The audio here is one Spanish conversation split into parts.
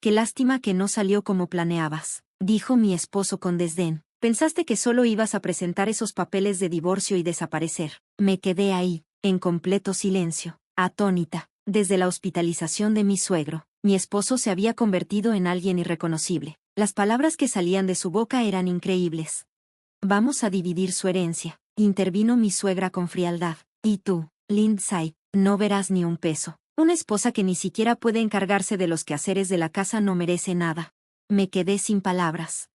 Qué lástima que no salió como planeabas, dijo mi esposo con desdén. Pensaste que solo ibas a presentar esos papeles de divorcio y desaparecer. Me quedé ahí, en completo silencio, atónita. Desde la hospitalización de mi suegro, mi esposo se había convertido en alguien irreconocible. Las palabras que salían de su boca eran increíbles. Vamos a dividir su herencia, intervino mi suegra con frialdad. Y tú, Lindsay, no verás ni un peso. Una esposa que ni siquiera puede encargarse de los quehaceres de la casa no merece nada. Me quedé sin palabras.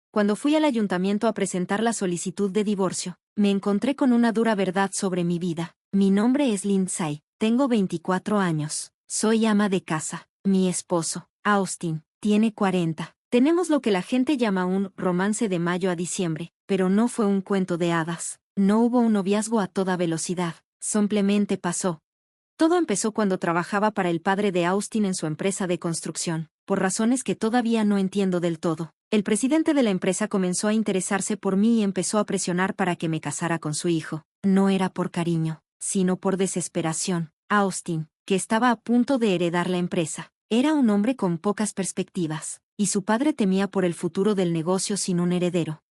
Cuando fui al ayuntamiento a presentar la solicitud de divorcio, me encontré con una dura verdad sobre mi vida. Mi nombre es Lindsay, tengo 24 años, soy ama de casa. Mi esposo, Austin, tiene 40. Tenemos lo que la gente llama un romance de mayo a diciembre, pero no fue un cuento de hadas. No hubo un noviazgo a toda velocidad, simplemente pasó. Todo empezó cuando trabajaba para el padre de Austin en su empresa de construcción, por razones que todavía no entiendo del todo. El presidente de la empresa comenzó a interesarse por mí y empezó a presionar para que me casara con su hijo. No era por cariño, sino por desesperación. Austin, que estaba a punto de heredar la empresa, era un hombre con pocas perspectivas, y su padre temía por el futuro del negocio sin un heredero.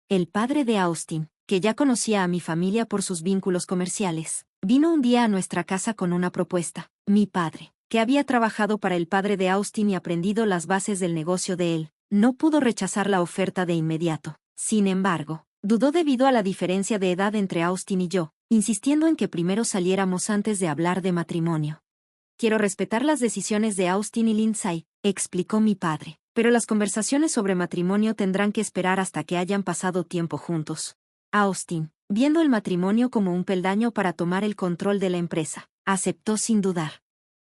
El padre de Austin, que ya conocía a mi familia por sus vínculos comerciales, vino un día a nuestra casa con una propuesta. Mi padre, que había trabajado para el padre de Austin y aprendido las bases del negocio de él, no pudo rechazar la oferta de inmediato. Sin embargo, dudó debido a la diferencia de edad entre Austin y yo, insistiendo en que primero saliéramos antes de hablar de matrimonio. Quiero respetar las decisiones de Austin y Lindsay, explicó mi padre, pero las conversaciones sobre matrimonio tendrán que esperar hasta que hayan pasado tiempo juntos. Austin, viendo el matrimonio como un peldaño para tomar el control de la empresa, aceptó sin dudar.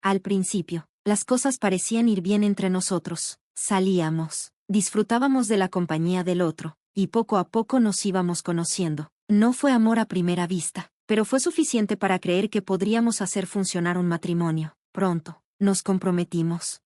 Al principio, las cosas parecían ir bien entre nosotros. Salíamos, disfrutábamos de la compañía del otro, y poco a poco nos íbamos conociendo. No fue amor a primera vista, pero fue suficiente para creer que podríamos hacer funcionar un matrimonio. Pronto, nos comprometimos.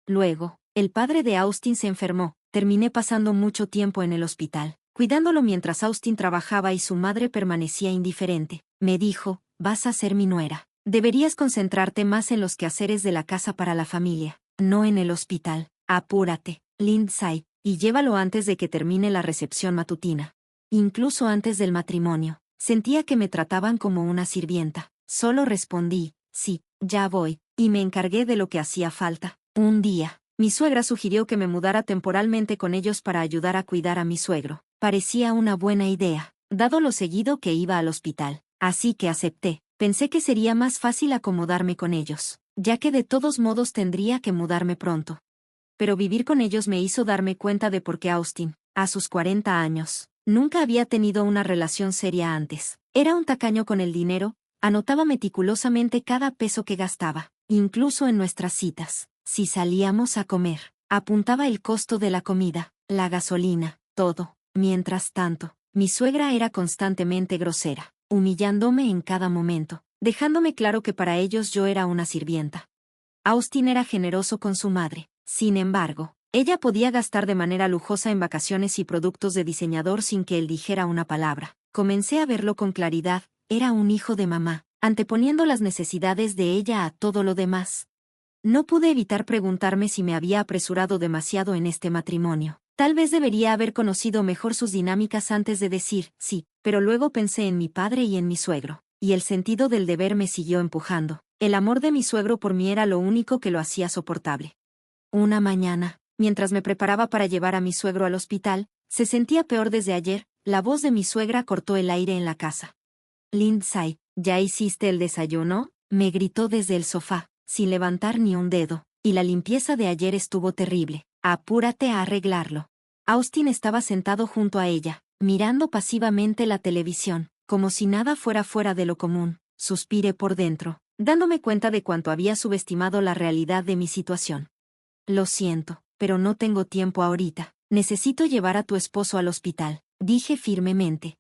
Luego, el padre de Austin se enfermó. Terminé pasando mucho tiempo en el hospital, cuidándolo mientras Austin trabajaba y su madre permanecía indiferente. Me dijo, vas a ser mi nuera. Deberías concentrarte más en los quehaceres de la casa para la familia, no en el hospital. Apúrate, Lindsay, y llévalo antes de que termine la recepción matutina. Incluso antes del matrimonio, sentía que me trataban como una sirvienta. Solo respondí, sí, ya voy, y me encargué de lo que hacía falta. Un día, mi suegra sugirió que me mudara temporalmente con ellos para ayudar a cuidar a mi suegro. Parecía una buena idea, dado lo seguido que iba al hospital. Así que acepté. Pensé que sería más fácil acomodarme con ellos, ya que de todos modos tendría que mudarme pronto. Pero vivir con ellos me hizo darme cuenta de por qué Austin, a sus 40 años, nunca había tenido una relación seria antes. Era un tacaño con el dinero, anotaba meticulosamente cada peso que gastaba, incluso en nuestras citas. Si salíamos a comer, apuntaba el costo de la comida, la gasolina, todo. Mientras tanto, mi suegra era constantemente grosera, humillándome en cada momento, dejándome claro que para ellos yo era una sirvienta. Austin era generoso con su madre. Sin embargo, ella podía gastar de manera lujosa en vacaciones y productos de diseñador sin que él dijera una palabra. Comencé a verlo con claridad, era un hijo de mamá, anteponiendo las necesidades de ella a todo lo demás. No pude evitar preguntarme si me había apresurado demasiado en este matrimonio. Tal vez debería haber conocido mejor sus dinámicas antes de decir sí, pero luego pensé en mi padre y en mi suegro, y el sentido del deber me siguió empujando. El amor de mi suegro por mí era lo único que lo hacía soportable. Una mañana, mientras me preparaba para llevar a mi suegro al hospital, se sentía peor desde ayer. La voz de mi suegra cortó el aire en la casa. Lindsay, ¿ya hiciste el desayuno?, me gritó desde el sofá, sin levantar ni un dedo, y la limpieza de ayer estuvo terrible. Apúrate a arreglarlo. Austin estaba sentado junto a ella, mirando pasivamente la televisión, como si nada fuera fuera de lo común. Suspiré por dentro, dándome cuenta de cuánto había subestimado la realidad de mi situación. Lo siento, pero no tengo tiempo ahorita. Necesito llevar a tu esposo al hospital, dije firmemente.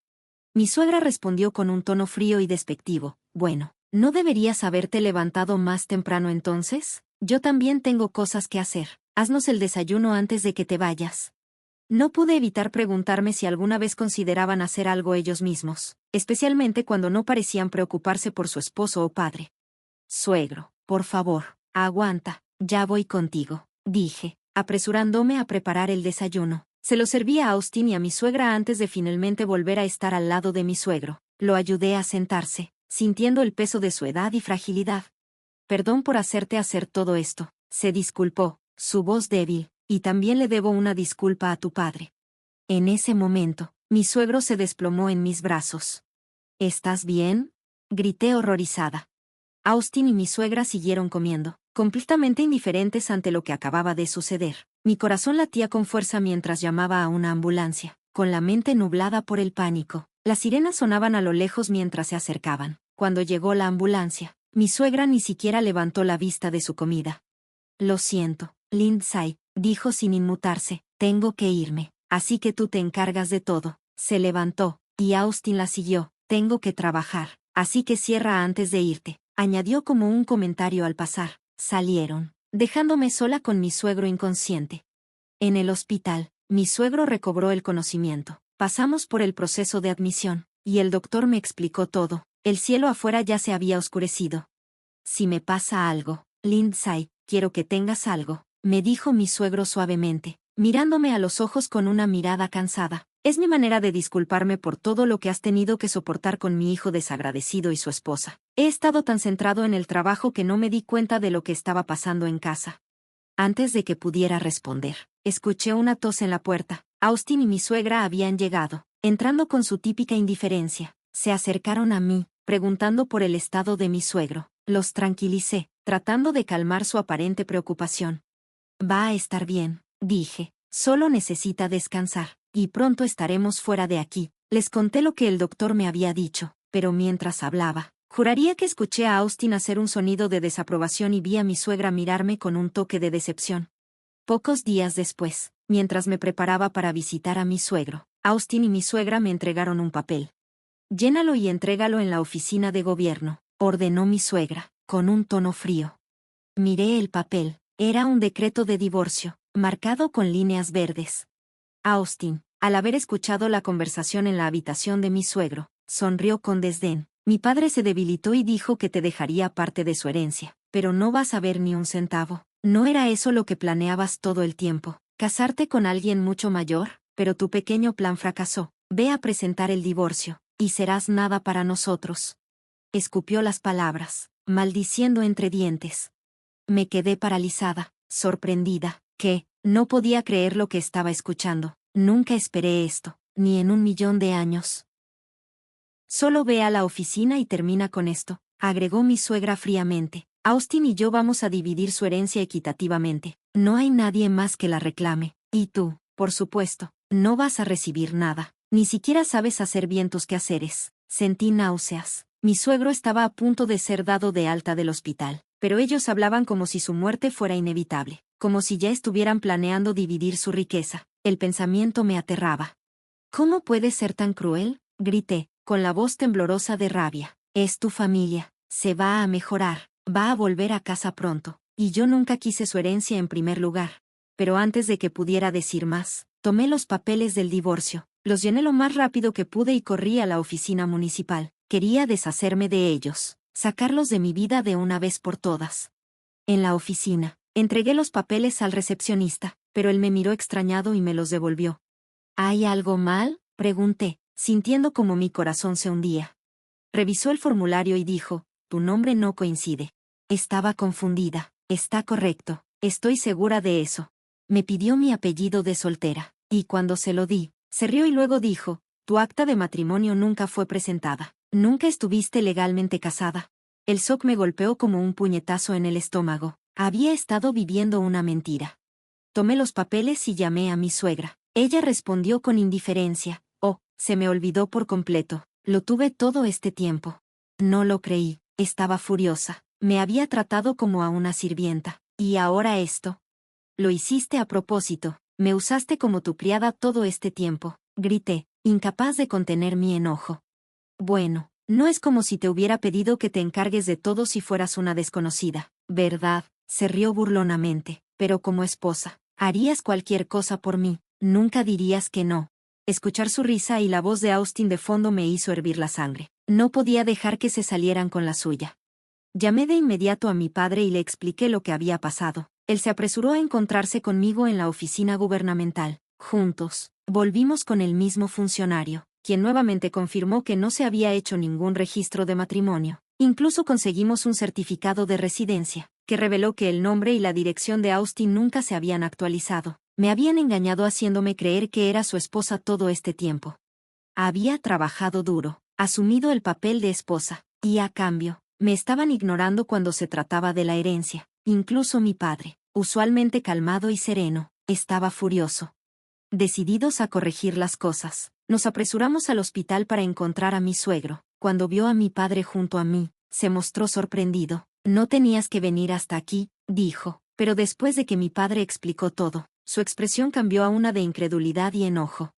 Mi suegra respondió con un tono frío y despectivo. Bueno, ¿no deberías haberte levantado más temprano entonces? Yo también tengo cosas que hacer. Haznos el desayuno antes de que te vayas. No pude evitar preguntarme si alguna vez consideraban hacer algo ellos mismos, especialmente cuando no parecían preocuparse por su esposo o padre. Suegro, por favor, aguanta, ya voy contigo. dije, apresurándome a preparar el desayuno. Se lo serví a Austin y a mi suegra antes de finalmente volver a estar al lado de mi suegro. Lo ayudé a sentarse, sintiendo el peso de su edad y fragilidad. Perdón por hacerte hacer todo esto, se disculpó, su voz débil, y también le debo una disculpa a tu padre. En ese momento, mi suegro se desplomó en mis brazos. ¿Estás bien?, grité horrorizada. Austin y mi suegra siguieron comiendo, completamente indiferentes ante lo que acababa de suceder. Mi corazón latía con fuerza mientras llamaba a una ambulancia, con la mente nublada por el pánico. Las sirenas sonaban a lo lejos mientras se acercaban. Cuando llegó la ambulancia, mi suegra ni siquiera levantó la vista de su comida. Lo siento, Lindsay, dijo sin inmutarse, tengo que irme, así que tú te encargas de todo. Se levantó, y Austin la siguió, tengo que trabajar, así que cierra antes de irte, añadió como un comentario al pasar. Salieron, dejándome sola con mi suegro inconsciente. En el hospital, mi suegro recobró el conocimiento. Pasamos por el proceso de admisión, y el doctor me explicó todo. El cielo afuera ya se había oscurecido. Si me pasa algo, Lindsay, quiero que tengas algo, me dijo mi suegro suavemente, mirándome a los ojos con una mirada cansada. Es mi manera de disculparme por todo lo que has tenido que soportar con mi hijo desagradecido y su esposa. He estado tan centrado en el trabajo que no me di cuenta de lo que estaba pasando en casa. Antes de que pudiera responder, escuché una tos en la puerta. Austin y mi suegra habían llegado, entrando con su típica indiferencia. Se acercaron a mí, preguntando por el estado de mi suegro. Los tranquilicé, tratando de calmar su aparente preocupación. Va a estar bien, dije, solo necesita descansar, y pronto estaremos fuera de aquí. Les conté lo que el doctor me había dicho, pero mientras hablaba, juraría que escuché a Austin hacer un sonido de desaprobación y vi a mi suegra mirarme con un toque de decepción. Pocos días después, mientras me preparaba para visitar a mi suegro, Austin y mi suegra me entregaron un papel. Llénalo y entrégalo en la oficina de gobierno, ordenó mi suegra, con un tono frío. Miré el papel, era un decreto de divorcio, marcado con líneas verdes. Austin, al haber escuchado la conversación en la habitación de mi suegro, sonrió con desdén. Mi padre se debilitó y dijo que te dejaría parte de su herencia, pero no vas a ver ni un centavo. ¿No era eso lo que planeabas todo el tiempo? ¿Casarte con alguien mucho mayor? Pero tu pequeño plan fracasó. Ve a presentar el divorcio, y serás nada para nosotros. Escupió las palabras, maldiciendo entre dientes. Me quedé paralizada, sorprendida, no podía creer lo que estaba escuchando. Nunca esperé esto, ni en 1.000.000 de años. Solo ve a la oficina y termina con esto, agregó mi suegra fríamente. Austin y yo vamos a dividir su herencia equitativamente. No hay nadie más que la reclame. Y tú, por supuesto, no vas a recibir nada. Ni siquiera sabes hacer bien tus quehaceres. Sentí náuseas. Mi suegro estaba a punto de ser dado de alta del hospital, pero ellos hablaban como si su muerte fuera inevitable, como si ya estuvieran planeando dividir su riqueza. El pensamiento me aterraba. ¿Cómo puedes ser tan cruel?, grité, con la voz temblorosa de rabia. Es tu familia, se va a mejorar, va a volver a casa pronto, y yo nunca quise su herencia en primer lugar. Pero antes de que pudiera decir más, tomé los papeles del divorcio, los llené lo más rápido que pude y corrí a la oficina municipal. Quería deshacerme de ellos, sacarlos de mi vida de una vez por todas. En la oficina, entregué los papeles al recepcionista, pero él me miró extrañado y me los devolvió. ¿Hay algo mal?, pregunté, sintiendo como mi corazón se hundía. Revisó el formulario y dijo, tu nombre no coincide. Estaba confundida. Está correcto, estoy segura de eso. Me pidió mi apellido de soltera, y cuando se lo di, se rió y luego dijo, tu acta de matrimonio nunca fue presentada. Nunca estuviste legalmente casada. El shock me golpeó como un puñetazo en el estómago. Había estado viviendo una mentira. Tomé los papeles y llamé a mi suegra. Ella respondió con indiferencia. Oh, se me olvidó por completo. Lo tuve todo este tiempo. No lo creí. Estaba furiosa. Me había tratado como a una sirvienta. ¿Y ahora esto? Lo hiciste a propósito. Me usaste como tu criada todo este tiempo. Grité, incapaz de contener mi enojo. Bueno, no es como si te hubiera pedido que te encargues de todo si fueras una desconocida, ¿verdad? Se rió burlonamente. Pero como esposa, harías cualquier cosa por mí, nunca dirías que no. Escuchar su risa y la voz de Austin de fondo me hizo hervir la sangre. No podía dejar que se salieran con la suya. Llamé de inmediato a mi padre y le expliqué lo que había pasado. Él se apresuró a encontrarse conmigo en la oficina gubernamental. Juntos, volvimos con el mismo funcionario, quien nuevamente confirmó que no se había hecho ningún registro de matrimonio. Incluso conseguimos un certificado de residencia, que reveló que el nombre y la dirección de Austin nunca se habían actualizado. Me habían engañado haciéndome creer que era su esposa todo este tiempo. Había trabajado duro, asumido el papel de esposa, y a cambio, me estaban ignorando cuando se trataba de la herencia. Incluso mi padre, usualmente calmado y sereno, estaba furioso. Decididos a corregir las cosas, nos apresuramos al hospital para encontrar a mi suegro. Cuando vio a mi padre junto a mí, se mostró sorprendido. No tenías que venir hasta aquí, dijo, pero después de que mi padre explicó todo, su expresión cambió a una de incredulidad y enojo.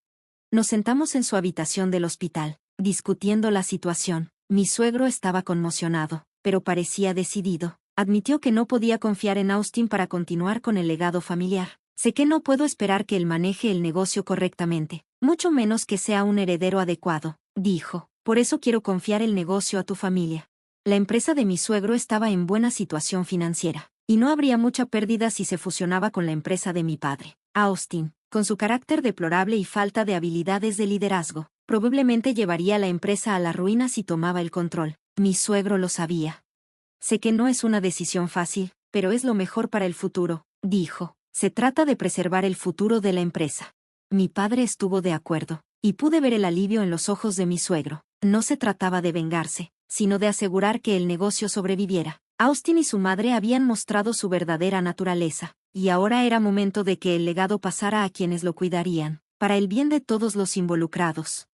Nos sentamos en su habitación del hospital, discutiendo la situación. Mi suegro estaba conmocionado, pero parecía decidido. Admitió que no podía confiar en Austin para continuar con el legado familiar. Sé que no puedo esperar que él maneje el negocio correctamente, mucho menos que sea un heredero adecuado, dijo. Por eso quiero confiar el negocio a tu familia. La empresa de mi suegro estaba en buena situación financiera, y no habría mucha pérdida si se fusionaba con la empresa de mi padre. Austin, con su carácter deplorable y falta de habilidades de liderazgo, probablemente llevaría la empresa a la ruina si tomaba el control. Mi suegro lo sabía. Sé que no es una decisión fácil, pero es lo mejor para el futuro, dijo. Se trata de preservar el futuro de la empresa. Mi padre estuvo de acuerdo, y pude ver el alivio en los ojos de mi suegro. No se trataba de vengarse, sino de asegurar que el negocio sobreviviera. Austin y su madre habían mostrado su verdadera naturaleza, y ahora era momento de que el legado pasara a quienes lo cuidarían, para el bien de todos los involucrados.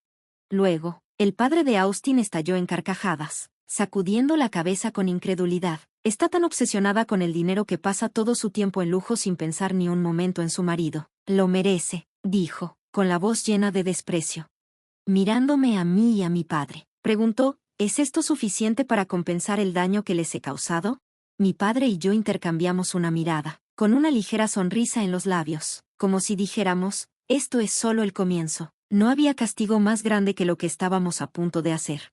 Luego, el padre de Austin estalló en carcajadas, sacudiendo la cabeza con incredulidad. Está tan obsesionada con el dinero que pasa todo su tiempo en lujo sin pensar ni un momento en su marido. Lo merece, dijo, con la voz llena de desprecio. Mirándome a mí y a mi padre, preguntó, ¿es esto suficiente para compensar el daño que les he causado? Mi padre y yo intercambiamos una mirada, con una ligera sonrisa en los labios, como si dijéramos, esto es solo el comienzo. No había castigo más grande que lo que estábamos a punto de hacer.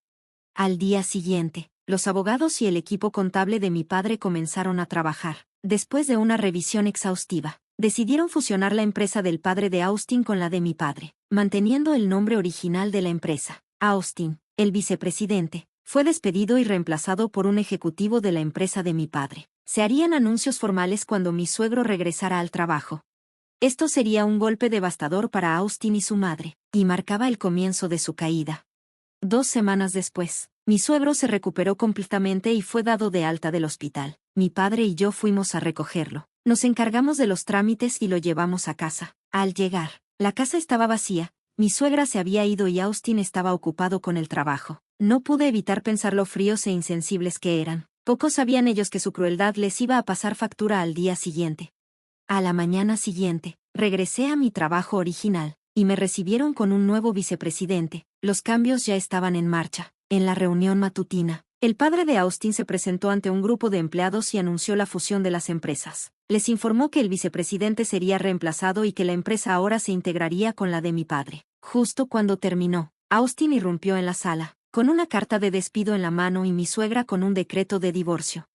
Al día siguiente, los abogados y el equipo contable de mi padre comenzaron a trabajar. Después de una revisión exhaustiva, decidieron fusionar la empresa del padre de Austin con la de mi padre, manteniendo el nombre original de la empresa. Austin, el vicepresidente, fue despedido y reemplazado por un ejecutivo de la empresa de mi padre. Se harían anuncios formales cuando mi suegro regresara al trabajo. Esto sería un golpe devastador para Austin y su madre, y marcaba el comienzo de su caída. 2 semanas después, mi suegro se recuperó completamente y fue dado de alta del hospital. Mi padre y yo fuimos a recogerlo. Nos encargamos de los trámites y lo llevamos a casa. Al llegar, la casa estaba vacía, mi suegra se había ido y Austin estaba ocupado con el trabajo. No pude evitar pensar lo fríos e insensibles que eran. Pocos sabían ellos que su crueldad les iba a pasar factura al día siguiente. A la mañana siguiente, regresé a mi trabajo original, y me recibieron con un nuevo vicepresidente. Los cambios ya estaban en marcha. En la reunión matutina, el padre de Austin se presentó ante un grupo de empleados y anunció la fusión de las empresas. Les informó que el vicepresidente sería reemplazado y que la empresa ahora se integraría con la de mi padre. Justo cuando terminó, Austin irrumpió en la sala, con una carta de despido en la mano y mi suegra con un decreto de divorcio.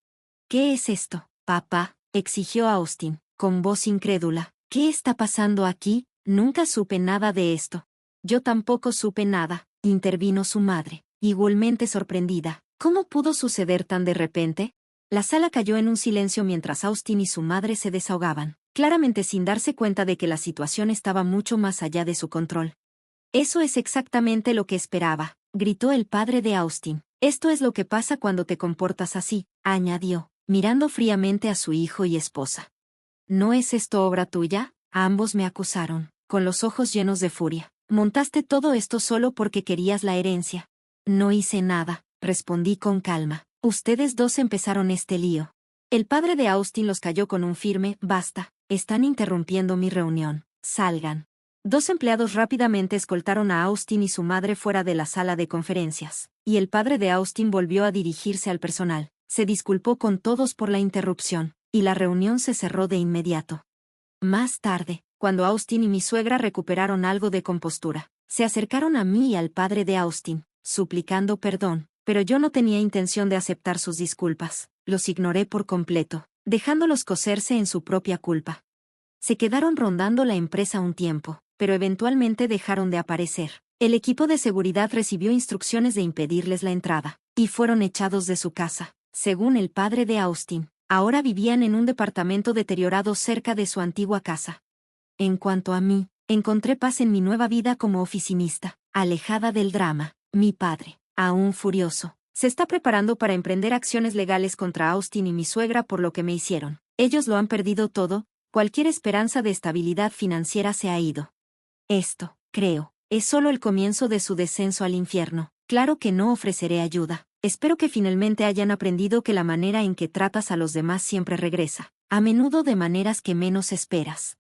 ¿Qué es esto, papá?, exigió Austin, con voz incrédula. ¿Qué está pasando aquí? Nunca supe nada de esto. Yo tampoco supe nada, intervino su madre, igualmente sorprendida. ¿Cómo pudo suceder tan de repente? La sala cayó en un silencio mientras Austin y su madre se desahogaban, claramente sin darse cuenta de que la situación estaba mucho más allá de su control. Eso es exactamente lo que esperaba, gritó el padre de Austin. Esto es lo que pasa cuando te comportas así, añadió, mirando fríamente a su hijo y esposa. ¿No es esto obra tuya? Ambos me acusaron, con los ojos llenos de furia. Montaste todo esto solo porque querías la herencia. No hice nada, respondí con calma. Ustedes dos empezaron este lío. El padre de Austin los calló con un firme, basta, están interrumpiendo mi reunión, salgan. 2 empleados rápidamente escoltaron a Austin y su madre fuera de la sala de conferencias, y el padre de Austin volvió a dirigirse al personal. Se disculpó con todos por la interrupción, y la reunión se cerró de inmediato. Más tarde, cuando Austin y mi suegra recuperaron algo de compostura, se acercaron a mí y al padre de Austin, suplicando perdón, pero yo no tenía intención de aceptar sus disculpas. Los ignoré por completo. dejándolos coserse en su propia culpa. Se quedaron rondando la empresa un tiempo, pero eventualmente dejaron de aparecer. El equipo de seguridad recibió instrucciones de impedirles la entrada, y fueron echados de su casa. Según el padre de Austin, ahora vivían en un departamento deteriorado cerca de su antigua casa. En cuanto a mí, encontré paz en mi nueva vida como oficinista, alejada del drama. Mi padre, aún furioso, se está preparando para emprender acciones legales contra Austin y mi suegra por lo que me hicieron. Ellos lo han perdido todo, cualquier esperanza de estabilidad financiera se ha ido. Esto, creo, es solo el comienzo de su descenso al infierno. Claro que no ofreceré ayuda. Espero que finalmente hayan aprendido que la manera en que tratas a los demás siempre regresa, a menudo de maneras que menos esperas.